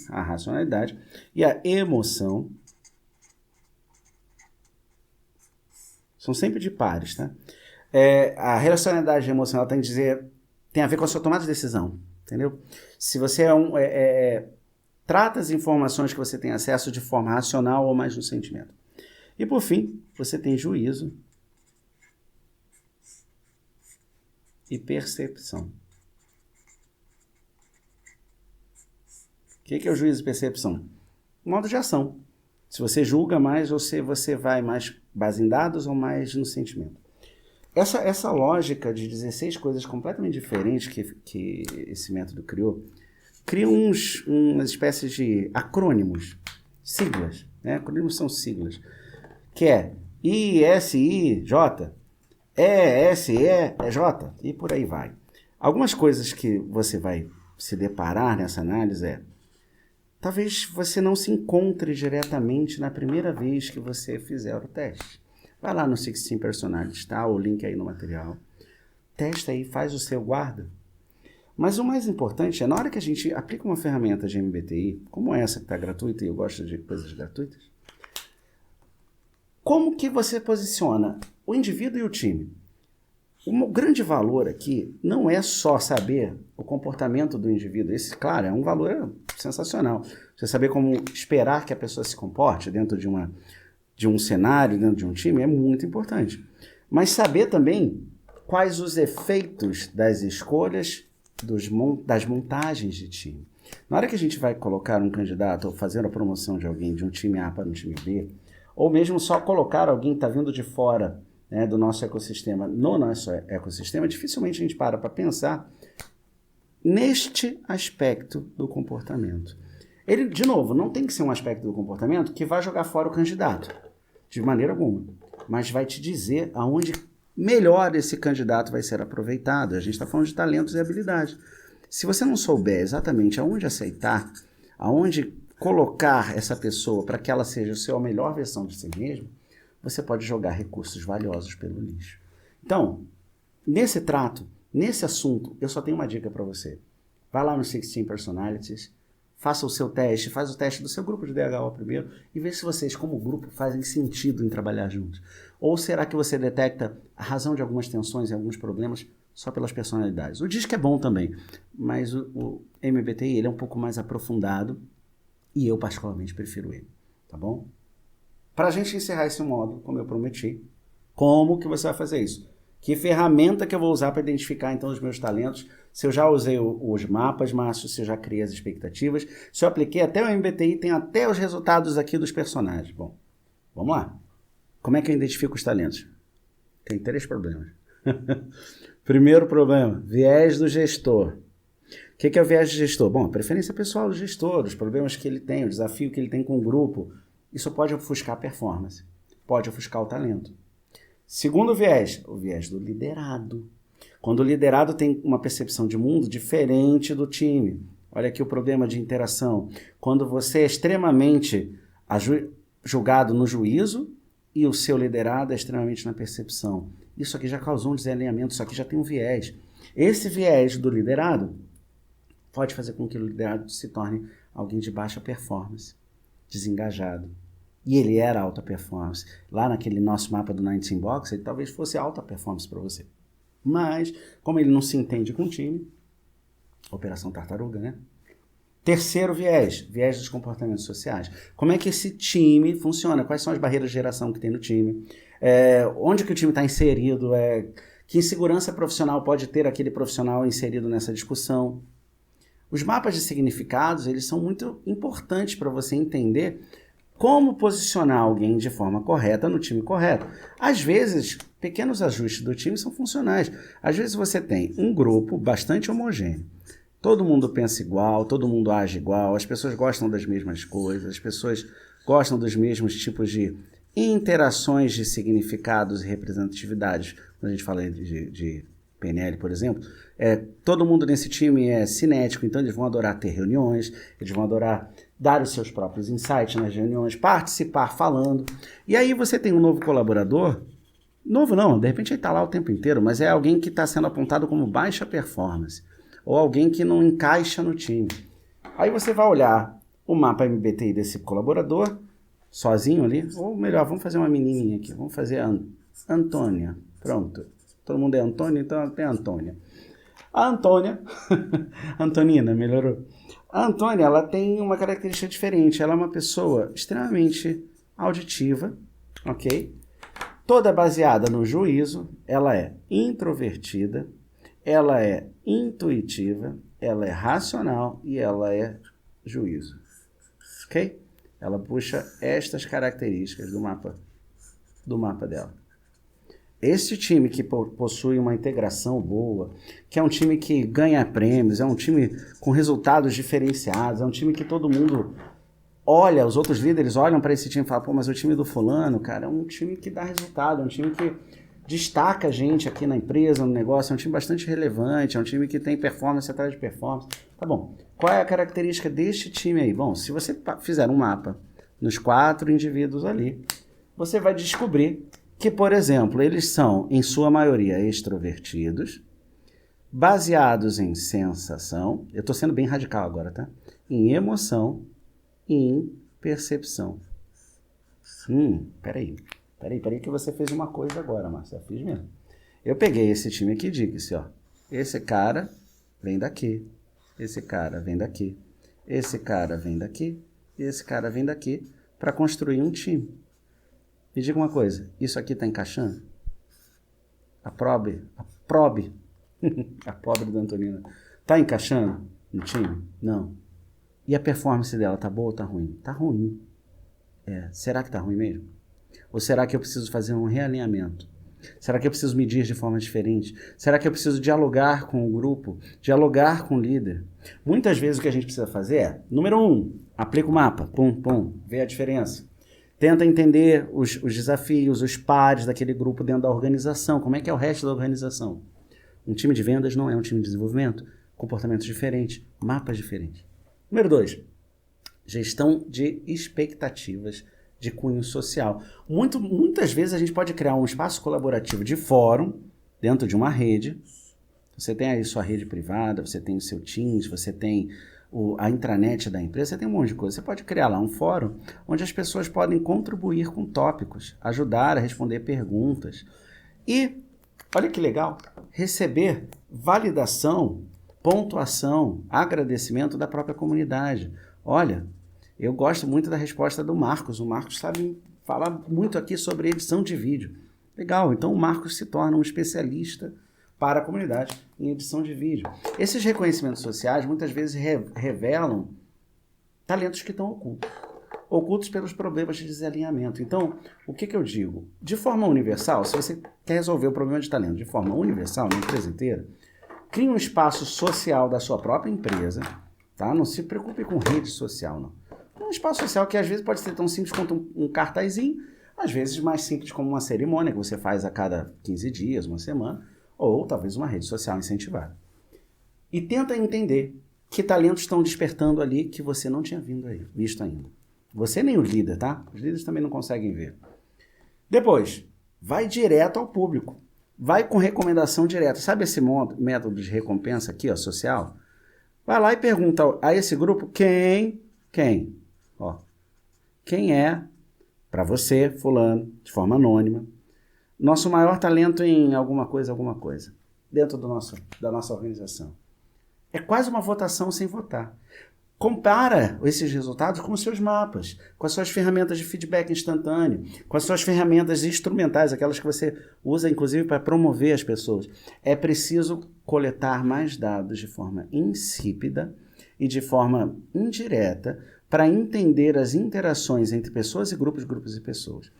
A racionalidade. E a emoção. São sempre de pares, tá? A racionalidade emocional tem a ver com a sua tomada de decisão, entendeu? Se você trata as informações que você tem acesso de forma racional ou mais no sentimento. E por fim, você tem juízo e percepção. O que é o juízo e percepção? Modo de ação. Se você julga mais ou se você vai mais base em dados ou mais no sentimento. Essa lógica de 16 coisas completamente diferentes que esse método criou, cria umas espécies de acrônimos, siglas, né? Acrônimos são siglas, que é I-S-I-J, E-S-E-J, e por aí vai. Algumas coisas que você vai se deparar nessa análise talvez você não se encontre diretamente na primeira vez que você fizer o teste. Vai lá no 16 Personalities, tá? O link aí no material. Testa aí, faz o seu, guarda. Mas o mais importante é, na hora que a gente aplica uma ferramenta de MBTI, como essa que está gratuita, e eu gosto de coisas gratuitas, como que você posiciona o indivíduo e o time? O grande valor aqui não é só saber o comportamento do indivíduo. Esse, claro, é um valor sensacional. Você saber como esperar que a pessoa se comporte dentro de um cenário, dentro de um time, é muito importante. Mas saber também quais os efeitos das escolhas, das montagens de time. Na hora que a gente vai colocar um candidato ou fazer a promoção de alguém de um time A para um time B, ou mesmo só colocar alguém que está vindo de fora, né, do nosso ecossistema no nosso ecossistema, dificilmente a gente para pensar neste aspecto do comportamento. Ele, de novo, não tem que ser um aspecto do comportamento que vai jogar fora o candidato, de maneira alguma, mas vai te dizer aonde melhor esse candidato vai ser aproveitado. A gente está falando de talentos e habilidades. Se você não souber exatamente aonde aceitar, aonde colocar essa pessoa para que ela seja a sua melhor versão de si mesmo, você pode jogar recursos valiosos pelo lixo. Então, nesse trato, nesse assunto, eu só tenho uma dica para você. Vai lá no 16 Personalities, faça o seu teste, faz o teste do seu grupo de DHO primeiro e vê se vocês, como grupo, fazem sentido em trabalhar juntos. Ou será que você detecta a razão de algumas tensões e alguns problemas só pelas personalidades? O DISC é bom também, mas o MBTI ele é um pouco mais aprofundado e eu particularmente prefiro ele, tá bom? Para a gente encerrar esse módulo, como eu prometi, como que você vai fazer isso? Que ferramenta que eu vou usar para identificar então os meus talentos? Se eu já usei os mapas, Márcio, se eu já criei as expectativas, se eu apliquei até o MBTI, tem até os resultados aqui dos personagens. Bom, vamos lá. Como é que eu identifico os talentos? Tem 3 problemas. Primeiro problema, viés do gestor. O que é o viés do gestor? Bom, a preferência pessoal do gestor, os problemas que ele tem, o desafio que ele tem com o grupo. Isso pode ofuscar a performance, pode ofuscar o talento. Segundo viés, o viés do liderado. Quando o liderado tem uma percepção de mundo diferente do time. Olha aqui o problema de interação. Quando você é extremamente julgado no juízo e o seu liderado é extremamente na percepção. Isso aqui já causou um desalinhamento, isso aqui já tem um viés. Esse viés do liderado pode fazer com que o liderado se torne alguém de baixa performance, desengajado. E ele era alta performance. Lá naquele nosso mapa do 19 Box, ele talvez fosse alta performance para você. Mas, como ele não se entende com o time, operação tartaruga, né? Terceiro viés dos comportamentos sociais. Como é que esse time funciona? Quais são as barreiras de geração que tem no time? Onde que o time está inserido? Que insegurança profissional pode ter aquele profissional inserido nessa discussão? Os mapas de significados, eles são muito importantes para você entender como posicionar alguém de forma correta no time correto. Às vezes, pequenos ajustes do time são funcionais. Às vezes você tem um grupo bastante homogêneo. Todo mundo pensa igual, todo mundo age igual, as pessoas gostam das mesmas coisas, as pessoas gostam dos mesmos tipos de interações de significados e representatividades. Quando a gente fala de PNL, por exemplo, todo mundo nesse time é cinético, então eles vão adorar ter reuniões, eles vão adorar dar os seus próprios insights nas reuniões, participar falando. E aí você tem um novo colaborador, novo não, de repente ele está lá o tempo inteiro, mas é alguém que está sendo apontado como baixa performance, ou alguém que não encaixa no time. Aí você vai olhar o mapa MBTI desse colaborador, sozinho ali, ou melhor, vamos fazer uma menininha aqui, vamos fazer Antônia, pronto. Todo mundo é Antônio, então tem a Antônia. A Antônia, Antonina, melhorou. A Antônia, ela tem uma característica diferente, ela é uma pessoa extremamente auditiva, ok? Toda baseada no juízo, ela é introvertida, ela é intuitiva, ela é racional e ela é juízo, ok? Ela puxa estas características do mapa dela. Esse time que possui uma integração boa, que é um time que ganha prêmios, é um time com resultados diferenciados, é um time que todo mundo olha, os outros líderes olham para esse time e falam, pô, mas o time do fulano, cara, é um time que dá resultado, é um time que destaca a gente aqui na empresa, no negócio, é um time bastante relevante, é um time que tem performance atrás de performance. Tá bom, qual é a característica deste time aí? Bom, se você fizer um mapa nos 4 indivíduos ali, você vai descobrir que, por exemplo, eles são, em sua maioria, extrovertidos, baseados em sensação, eu estou sendo bem radical agora, tá? Em emoção e em percepção. Peraí que você fez uma coisa agora, Márcia, eu fiz mesmo. Eu peguei esse time aqui e disse, ó, esse cara vem daqui, esse cara vem daqui, esse cara vem daqui, esse cara vem daqui, para construir um time. Me diga uma coisa, isso aqui está encaixando? A pobre da Antonina, está encaixando no time? Não. E a performance dela, tá boa ou tá ruim? Tá ruim. Será que tá ruim mesmo? Ou será que eu preciso fazer um realinhamento? Será que eu preciso medir de forma diferente? Será que eu preciso dialogar com o grupo? Dialogar com o líder? Muitas vezes o que a gente precisa fazer é, número 1, aplica o mapa, vê a diferença. Tenta entender os desafios, os pares daquele grupo dentro da organização. Como é que é o resto da organização? Um time de vendas não é um time de desenvolvimento. Comportamentos diferentes, mapas diferentes. Número 2, gestão de expectativas de cunho social. Muitas vezes a gente pode criar um espaço colaborativo de fórum dentro de uma rede. Você tem aí sua rede privada, você tem o seu Teams, você tem a intranet da empresa, você tem um monte de coisa. Você pode criar lá um fórum onde as pessoas podem contribuir com tópicos, ajudar a responder perguntas e, olha que legal, receber validação, pontuação, agradecimento da própria comunidade. Olha, eu gosto muito da resposta do Marcos. O Marcos sabe falar muito aqui sobre edição de vídeo. Legal, então o Marcos se torna um especialista para a comunidade em edição de vídeo. Esses reconhecimentos sociais muitas vezes revelam talentos que estão ocultos pelos problemas de desalinhamento. Então, o que eu digo? De forma universal, se você quer resolver o problema de talento de forma universal, na empresa inteira, crie um espaço social da sua própria empresa, tá? Não se preocupe com rede social, não. Um espaço social que às vezes pode ser tão simples quanto um cartazinho, às vezes mais simples como uma cerimônia que você faz a cada 15 dias, uma semana, ou talvez uma rede social incentivada. E tenta entender que talentos estão despertando ali que você não tinha visto ainda. Você nem o líder, tá? Os líderes também não conseguem ver. Depois, vai direto ao público. Vai com recomendação direta. Sabe esse método de recompensa aqui, ó, social? Vai lá e pergunta a esse grupo quem? Ó, quem é, para você, fulano, de forma anônima, nosso maior talento em alguma coisa, dentro da nossa organização. É quase uma votação sem votar. Compara esses resultados com os seus mapas, com as suas ferramentas de feedback instantâneo, com as suas ferramentas instrumentais, aquelas que você usa, inclusive, para promover as pessoas. É preciso coletar mais dados de forma insípida e de forma indireta para entender as interações entre pessoas e grupos e pessoas.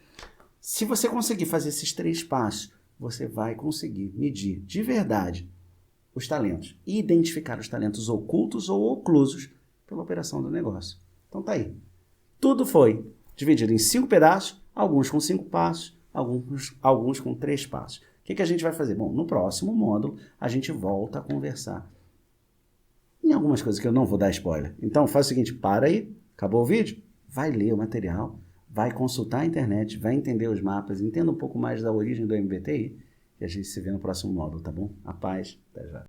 Se você conseguir fazer esses 3 passos, você vai conseguir medir de verdade os talentos e identificar os talentos ocultos ou oclusos pela operação do negócio. Então tá aí. Tudo foi dividido em 5 pedaços, alguns com 5 passos, alguns com 3 passos. O que a gente vai fazer? Bom, no próximo módulo a gente volta a conversar em algumas coisas que eu não vou dar spoiler. Então faz o seguinte, para aí, acabou o vídeo? Vai ler o material, vai consultar a internet, vai entender os mapas, entenda um pouco mais da origem do MBTI e a gente se vê no próximo módulo, tá bom? A paz, até já.